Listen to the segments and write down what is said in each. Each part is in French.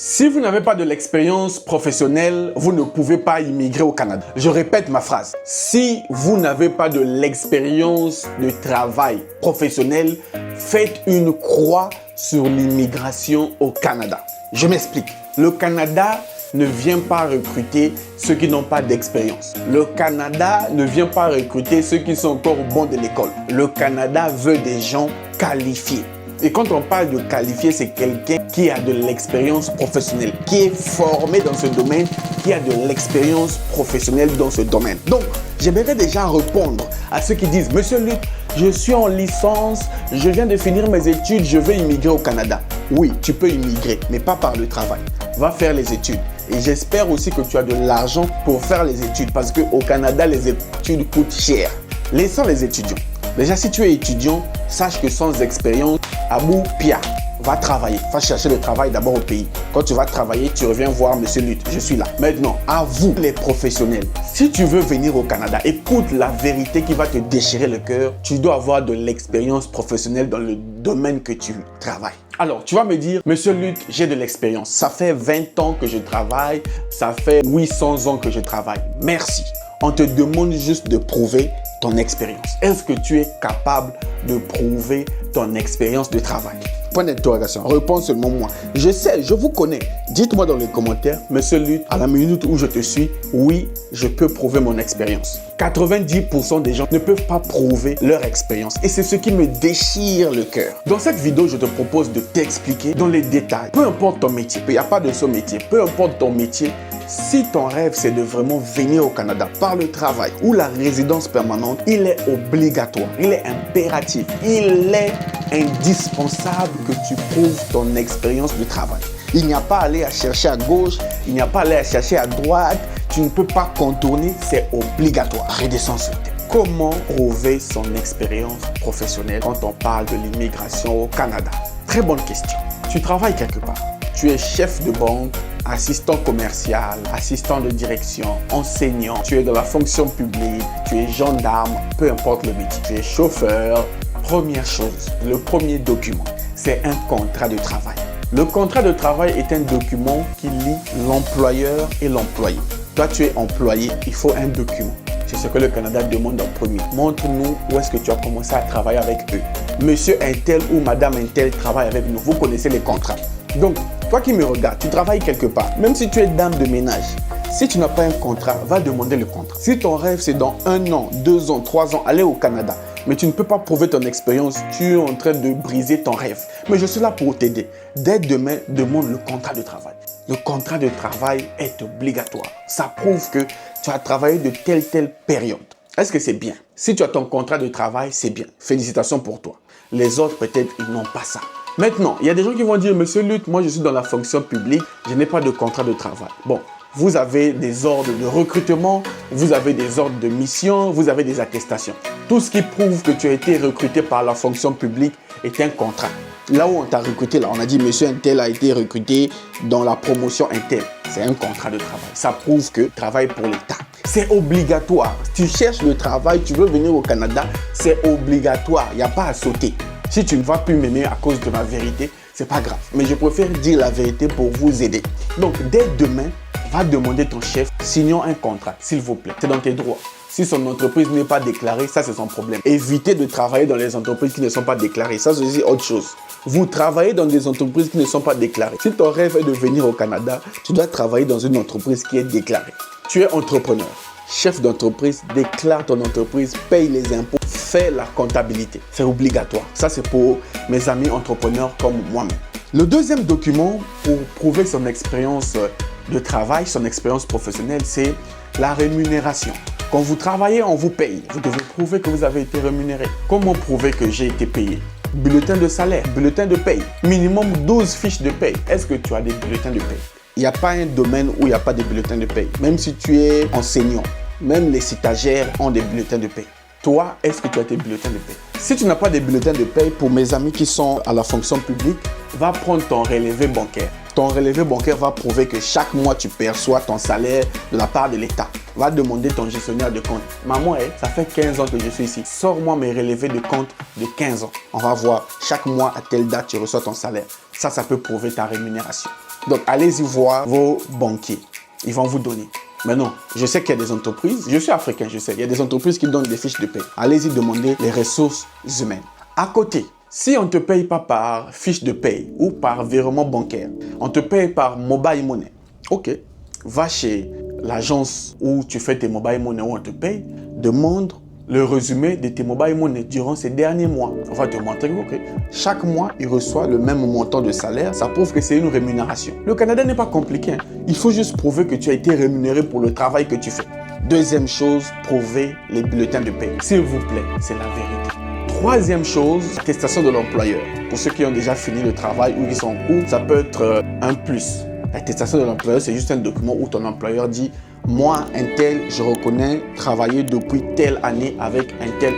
Si vous n'avez pas de l'expérience professionnelle, vous ne pouvez pas immigrer au Canada. Je répète ma phrase. Si vous n'avez pas de l'expérience de travail professionnel, faites une croix sur l'immigration au Canada. Je m'explique. Le Canada ne vient pas recruter ceux qui n'ont pas d'expérience. Le Canada ne vient pas recruter ceux qui sont encore bons de l'école. Le Canada veut des gens qualifiés. Et quand on parle de qualifié, c'est quelqu'un qui a de l'expérience professionnelle, qui est formé dans ce domaine, qui a de l'expérience professionnelle dans ce domaine. Donc, j'aimerais déjà répondre à ceux qui disent « Monsieur Luc, je suis en licence, je viens de finir mes études, je veux immigrer au Canada. » Oui, tu peux immigrer, mais pas par le travail. Va faire les études. Et j'espère aussi que tu as de l'argent pour faire les études parce qu'au Canada, les études coûtent cher. Laissons les étudiants. Déjà, si tu es étudiant, sache que sans expérience, Abou Pia, va travailler. Va chercher le travail d'abord au pays. Quand tu vas travailler, tu reviens voir Monsieur Lutte. Je suis là. Maintenant, à vous les professionnels. Si tu veux venir au Canada, écoute la vérité qui va te déchirer le cœur. Tu dois avoir de l'expérience professionnelle dans le domaine que tu travailles. Alors, tu vas me dire, Monsieur Lutte, j'ai de l'expérience. Ça fait 20 ans que je travaille. Ça fait 800 ans que je travaille. Merci. On te demande juste de prouver ton expérience. Est-ce que tu es capable de prouver ton expérience de travail? Point d'interrogation. Réponds seulement moi. Je sais, je vous connais. Dites-moi dans les commentaires, Monsieur Lutte, à la minute où je te suis, oui, je peux prouver mon expérience. 90% des gens ne peuvent pas prouver leur expérience et c'est ce qui me déchire le cœur. Dans cette vidéo, je te propose de t'expliquer dans les détails. Peu importe ton métier, il n'y a pas de sous-métier, peu importe ton métier, si ton rêve, c'est de vraiment venir au Canada par le travail ou la résidence permanente, il est obligatoire, il est impératif, il est indispensable que tu prouves ton expérience de travail. Il n'y a pas à aller à chercher à gauche, il n'y a pas à aller à chercher à droite, tu ne peux pas contourner, c'est obligatoire. Redescends sur le thème. Comment prouver son expérience professionnelle quand on parle de l'immigration au Canada? Très bonne question. Tu travailles quelque part, tu es chef de banque, assistant commercial, assistant de direction, enseignant, tu es dans la fonction publique, tu es gendarme, peu importe le métier, tu es chauffeur. Première chose, le premier document, c'est un contrat de travail. Le contrat de travail est un document qui lie l'employeur et l'employé. Toi, tu es employé, il faut un document. C'est ce que le Canada demande en premier. Montre-nous où est-ce que tu as commencé à travailler avec eux. Monsieur Intel ou Madame Intel travaille avec nous. Vous connaissez les contrats. Donc, toi qui me regardes, tu travailles quelque part. Même si tu es dame de ménage, si tu n'as pas un contrat, va demander le contrat. Si ton rêve, c'est dans 1 an, 2 ans, 3 ans, aller au Canada, mais tu ne peux pas prouver ton expérience, tu es en train de briser ton rêve. Mais je suis là pour t'aider. Dès demain, demande le contrat de travail. Le contrat de travail est obligatoire. Ça prouve que tu as travaillé de telle période. Est-ce que c'est bien? Si tu as ton contrat de travail, c'est bien. Félicitations pour toi. Les autres, peut-être, ils n'ont pas ça. Maintenant, il y a des gens qui vont dire, Monsieur Lutte, moi je suis dans la fonction publique, je n'ai pas de contrat de travail. Bon, vous avez des ordres de recrutement, vous avez des ordres de mission, vous avez des attestations. Tout ce qui prouve que tu as été recruté par la fonction publique est un contrat. Là où on t'a recruté, là, on a dit Monsieur Intel a été recruté dans la promotion Intel. C'est un contrat de travail. Ça prouve que tu travailles pour l'État. C'est obligatoire. Tu cherches le travail, tu veux venir au Canada, c'est obligatoire. Il n'y a pas à sauter. Si tu ne vas plus m'aimer à cause de ma vérité, c'est pas grave. Mais je préfère dire la vérité pour vous aider. Donc, dès demain, va demander ton chef, signons un contrat, s'il vous plaît. C'est dans tes droits. Si son entreprise n'est pas déclarée, ça c'est son problème. Évitez de travailler dans les entreprises qui ne sont pas déclarées. Ça c'est aussi autre chose. Vous travaillez dans des entreprises qui ne sont pas déclarées. Si ton rêve est de venir au Canada, tu dois travailler dans une entreprise qui est déclarée. Tu es entrepreneur, chef d'entreprise, déclare ton entreprise, paye les impôts, fais la comptabilité. C'est obligatoire. Ça c'est pour mes amis entrepreneurs comme moi-même. Le deuxième document pour prouver son expérience de travail, son expérience professionnelle, c'est la rémunération. Quand vous travaillez, on vous paye. Vous devez prouver que vous avez été rémunéré. Comment prouver que j'ai été payé? Bulletin de salaire, bulletin de paye. Minimum 12 fiches de paye. Est-ce que tu as des bulletins de paye? Il n'y a pas un domaine où il n'y a pas de bulletins de paye. Même si tu es enseignant, même les stagiaires ont des bulletins de paye. Toi, est-ce que tu as tes bulletins de paye? Si tu n'as pas de bulletins de paye, pour mes amis qui sont à la fonction publique, va prendre ton relevé bancaire. Ton relevé bancaire va prouver que chaque mois, tu perçois ton salaire de la part de l'État. Va demander ton gestionnaire de compte. Maman, ça fait 15 ans que je suis ici. Sors-moi mes relevés de compte de 15 ans. On va voir, chaque mois, à telle date, tu reçois ton salaire. Ça peut prouver ta rémunération. Donc, allez-y voir vos banquiers. Ils vont vous donner. Maintenant, je sais qu'il y a des entreprises, je suis africain, je sais, il y a des entreprises qui donnent des fiches de paie. Allez-y demander les ressources humaines. À côté, si on ne te paye pas par fiche de paie ou par virement bancaire, on te paye par mobile money. Ok, va chez l'agence où tu fais tes mobile money, où on te paye, demande le résumé de tes mobile money durant ces derniers mois. On va te montrer que chaque mois, il reçoit le même montant de salaire. Ça prouve que c'est une rémunération. Le Canada n'est pas compliqué. Il faut juste prouver que tu as été rémunéré pour le travail que tu fais. Deuxième chose, prouver les bulletins de paie. S'il vous plaît, c'est la vérité. Troisième chose, attestation de l'employeur. Pour ceux qui ont déjà fini le travail ou qui sont en cours, ça peut être un plus. L'attestation de l'employeur, c'est juste un document où ton employeur dit « Moi, un tel, je reconnais travailler depuis telle année avec un tel. »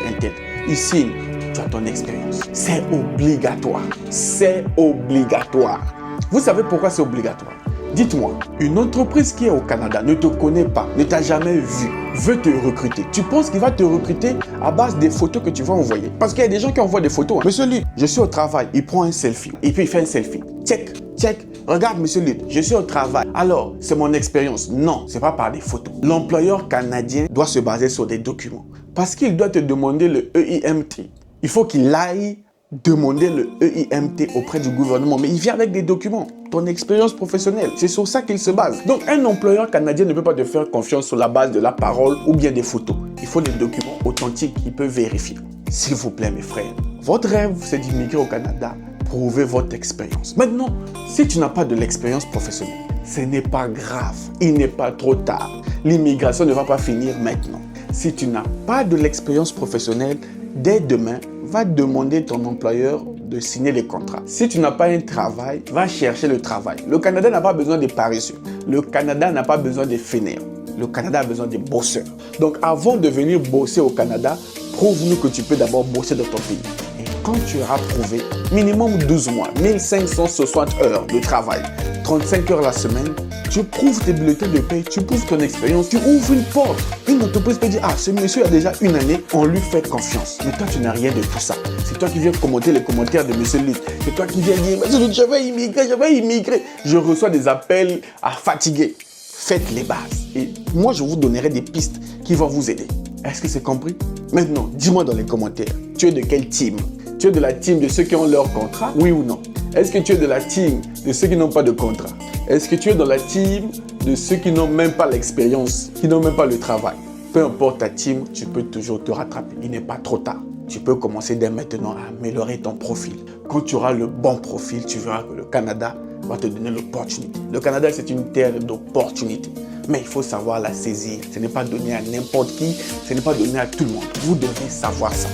Ici, tu as ton expérience. C'est obligatoire. C'est obligatoire. Vous savez pourquoi c'est obligatoire? Dites-moi, une entreprise qui est au Canada ne te connaît pas, ne t'a jamais vu, veut te recruter. Tu penses qu'il va te recruter à base des photos que tu vas envoyer? Parce qu'il y a des gens qui envoient des photos. Monsieur Luc, je suis au travail. Il prend un selfie et puis il fait un selfie. Check, check. Regarde, monsieur Luc, je suis au travail. Alors, c'est mon expérience. Non, ce n'est pas par des photos. L'employeur canadien doit se baser sur des documents. Parce qu'il doit te demander le EIMT. Il faut qu'il aille demander le EIMT auprès du gouvernement. Mais il vient avec des documents. Ton expérience professionnelle, c'est sur ça qu'il se base. Donc, un employeur canadien ne peut pas te faire confiance sur la base de la parole ou bien des photos. Il faut des documents authentiques qu'il peut vérifier. S'il vous plaît, mes frères, votre rêve, c'est d'immigrer au Canada. Prouvez votre expérience. Maintenant, si tu n'as pas de l'expérience professionnelle, ce n'est pas grave. Il n'est pas trop tard. L'immigration ne va pas finir maintenant. Si tu n'as pas de l'expérience professionnelle, dès demain, va demander ton employeur de signer les contrats. Si tu n'as pas un travail, va chercher le travail. Le Canada n'a pas besoin de paresseux. Le Canada n'a pas besoin de fainéants. Le Canada a besoin de bosseurs. Donc, avant de venir bosser au Canada, prouve-nous que tu peux d'abord bosser dans ton pays. Et quand tu auras prouvé minimum 12 mois, 1560 heures de travail, 35 heures la semaine, tu prouves tes bulletins de paie, tu prouves ton expérience, tu ouvres une porte. Une entreprise peut dire, ah, ce monsieur a déjà une année, on lui fait confiance. Mais toi, tu n'as rien de tout ça. C'est toi qui viens commenter les commentaires de monsieur Luc. C'est toi qui viens dire, je vais immigrer. Je reçois des appels à fatiguer. Faites les bases. Et moi, je vous donnerai des pistes qui vont vous aider. Est-ce que c'est compris? Maintenant, dis-moi dans les commentaires, tu es de quelle team? Tu es de la team de ceux qui ont leur contrat, oui ou non? Est-ce que tu es de la team de ceux qui n'ont pas de contrat? Est-ce que tu es dans la team de ceux qui n'ont même pas l'expérience, qui n'ont même pas le travail? Peu importe ta team, tu peux toujours te rattraper. Il n'est pas trop tard. Tu peux commencer dès maintenant à améliorer ton profil. Quand tu auras le bon profil, tu verras que le Canada va te donner l'opportunité. Le Canada, c'est une terre d'opportunités. Mais il faut savoir la saisir. Ce n'est pas donné à n'importe qui, ce n'est pas donné à tout le monde. Vous devez savoir ça.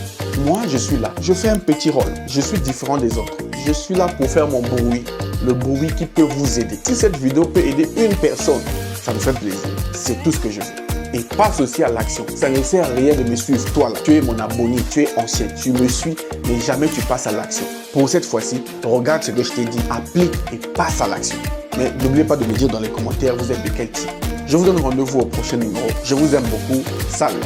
Moi, je suis là. Je fais un petit rôle. Je suis différent des autres. Je suis là pour faire mon bruit. Le bruit qui peut vous aider. Si cette vidéo peut aider une personne, ça me fait plaisir. C'est tout ce que je veux. Et passe aussi à l'action. Ça ne sert à rien de me suivre. Toi là, tu es mon abonné, tu es ancien, tu me suis, mais jamais tu passes à l'action. Pour cette fois-ci, regarde ce que je t'ai dit, applique et passe à l'action. Mais n'oubliez pas de me dire dans les commentaires, vous êtes de quel type. Je vous donne rendez-vous au prochain numéro. Je vous aime beaucoup. Salut.